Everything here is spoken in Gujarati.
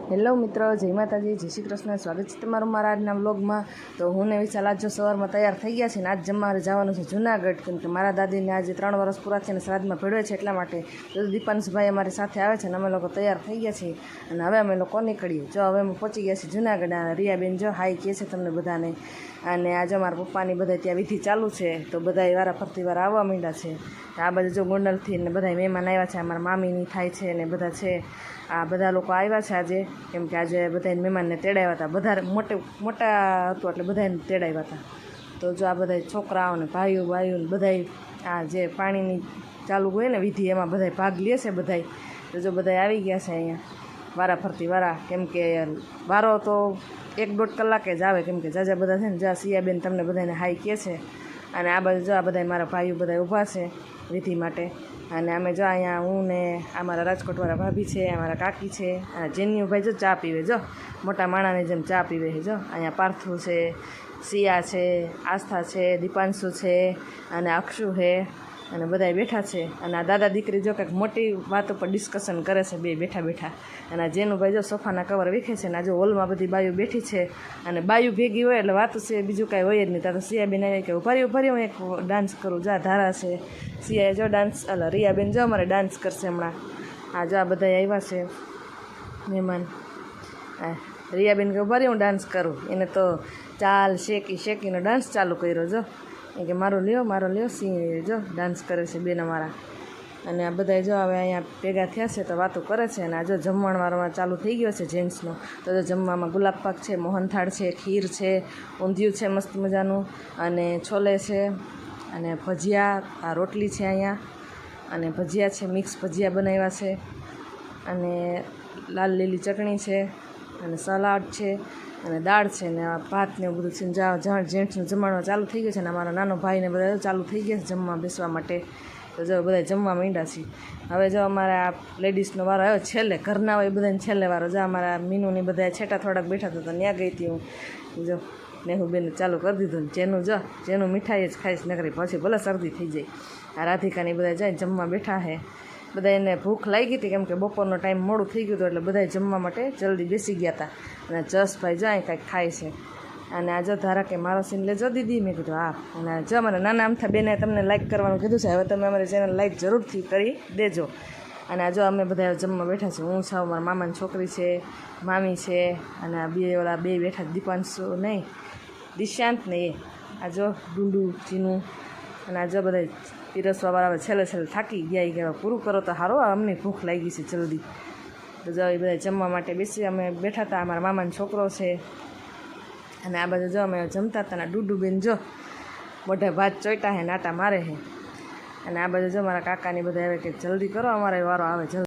હેલો મિત્રો, જય માતાજી, જય શ્રી કૃષ્ણ. સ્વાગત છે તમારું મારા આજના વ્લોગમાં. તો હું ને વિશાલ આજ જો સવારમાં તૈયાર થઈ ગયા છે ને આજ જમવા જવાનું છે જુનાગઢ, કેમ કે મારા દાદીને આજે 3 વર્ષ પૂરા થઈને શ્રાદ્ધમાં ભેળવે છે, એટલા માટે તો દીપાંશભાઈ અમારી સાથે આવે છે અને અમે લોકો તૈયાર થઈ ગયા છીએ અને હવે અમે લોકો નીકળીએ. જો હવે અમે પહોંચી ગયા છીએ જુનાગઢ. રિયાબેન જો હાઈ કહે છે તમને બધાને. અને આજે અમારા પપ્પાની બધા ત્યાં વિધિ ચાલુ છે, તો બધા વારા ફરતી વાર આવવા માંડ્યા છે. આ બાજુ જો ગોંડલથી ને બધા મહેમાન આવ્યા છે, અમારા મામીની થાય છે ને બધા છે. આ બધા લોકો આવ્યા છે આજે, કેમ કે આજે બધા મહેમાનને તેડાવ્યા હતા. બધા મોટા હતું એટલે બધાને તેડાવ્યા હતા. તો જો આ બધા છોકરાઓ ને ભાઈઓ ને બધા આ જે પાણીની ચાલુ હોય ને વિધિ, એમાં બધા ભાગ લે છે બધા. તો જો બધા આવી ગયા છે અહીંયા વારા ફરતી વારા, કેમ કે વારો તો 1-1.5 કલાકે જ આવે, કેમ કે જાજા બધા છે ને. જ્યાં સિયાબેન તમને બધાને હાઈ કહે છે. અને આ બાજુ જો આ બધા મારા ભાઈઓ બધા ઊભા છે વિધિ માટે. અને અમે જો અહીંયા હું ને અમારા રાજકોટવાળા ભાભી છે, અમારા કાકી છે, અને જેનીભાઈ જો ચા પીવે, જો મોટા માણાની જેમ ચા પીવે છે. જો અહીંયા પાર્થુ છે, સિયા છે, આસ્થા છે, દીપાંશુ છે અને અક્ષુ છે, અને બધા બેઠા છે. અને આ દાદા દીકરી જો કંઈક મોટી વાત ઉપર ડિસ્કશન કરે છે બે બેઠા. અને આ જેનુભાઈ જો સોફાના કવર વીખે છે. અને આ જો હોલમાં બધી બાયું બેઠી છે, અને બાયું ભેગી હોય એટલે વાત છે, બીજું કાંઈ હોય જ નહીં. ત્યાં તો સિયાબેન આવી કે ઉભારી હું એક ડાન્સ કરું. જા ધારા છે, સિયાએ જો ડાન્સ, રિયાબેન જો અમારે ડાન્સ કરશે હમણાં. આ જો આ બધા આવ્યા છે મહેમાન. રિયાબેન કે ઉભારી હું ડાન્સ કરું. એને તો ચાલ શેકીનો ડાન્સ ચાલુ કર્યો. જો એ કે મારો લ્યો સિંહ જો ડાન્સ કરે છે બેન અમારા. અને આ બધા જો હવે અહીંયા ભેગા થયા છે તો વાતો કરે છે. અને આ જો જમણવારમાં ચાલુ થઈ ગયો છે જેન્ટ્સનો. તો જો જમવામાં ગુલાબ પાક છે, મોહનથાળ છે, ખીર છે, ઊંધિયું છે મસ્ત મજાનું, અને છોલે છે, અને ભજીયા, આ રોટલી છે અહીંયા, અને ભજીયા છે, મિક્સ ભજીયા બનાવ્યા છે, અને લાલ લીલી ચટણી છે, અને સલાડ છે, અને દાળ છે, ને ભાત ને એવું બધું છે. જેન્ટ્સનું જમવાનું ચાલુ થઈ ગયું છે. ને અમારા નાનો ભાઈને બધા ચાલુ થઈ ગયા છે જમવા બેસવા માટે. તો જો બધા જમવા માંડ્યા છીએ. હવે જો અમારા લેડીઝનો વારો આવ્યો છેલ્લે. ઘરના હોય બધાને છેલ્લે વારો. જો અમારા મીનુની બધા છેટા થોડાક બેઠા હતા, તો ત્યાં ગઈ હતી હું. જો નેહુબેન ચાલુ કરી દીધું. ને જેનું મીઠાઈ જ ખાઈશ, નકરી પછી ભલે શરદી થઈ જાય. આ રાધિકાની બધા જાય જમવા બેઠા છે. બધા એને ભૂખ લાગી હતી, કેમ કે બપોરનો ટાઈમ મોડું થઈ ગયું હતું, એટલે બધા જમવા માટે જલ્દી બેસી ગયા હતા. અને જસભાઈ જાય કાંઈક ખાય છે. અને આ જો ધારા કે મારો સીન લેજો દીદી. મેં કીધું હા. અને જો અમારા નાના અમથા બેને તમને લાઈક કરવાનું કીધું છે. હવે તમે અમારી ચેનલ લાઈક જરૂરથી કરી દેજો. અને આ જો અમે બધા જમવા બેઠા છે. હું છું, મારા મામાની છોકરી છે, મામી છે, અને આ બે બેઠા. દીપાંશુ નહીં, દિશાંત ને એ. આ જો ડુંડુ ચીનું. અને આ જો બધા પીરસવાવાળા છેલ્લે થાકી ગયા. પૂરું કરો તો સારું, અમને ભૂખ લાગી છે જલ્દી. તો જો એ બધા જમવા માટે બેસી અમે બેઠા હતા. અમારા મામાનો છોકરો છે. અને આ બાજુ જો અમે જમતા હતા ને ડુડુબેન જો મોઢે ભાત ચોઈટા હે, નાટા મારે છે. અને આ બાજુ જો મારા કાકાની બધા આવે કે જલ્દી કરો, અમારે વારો આવે જલ્દી.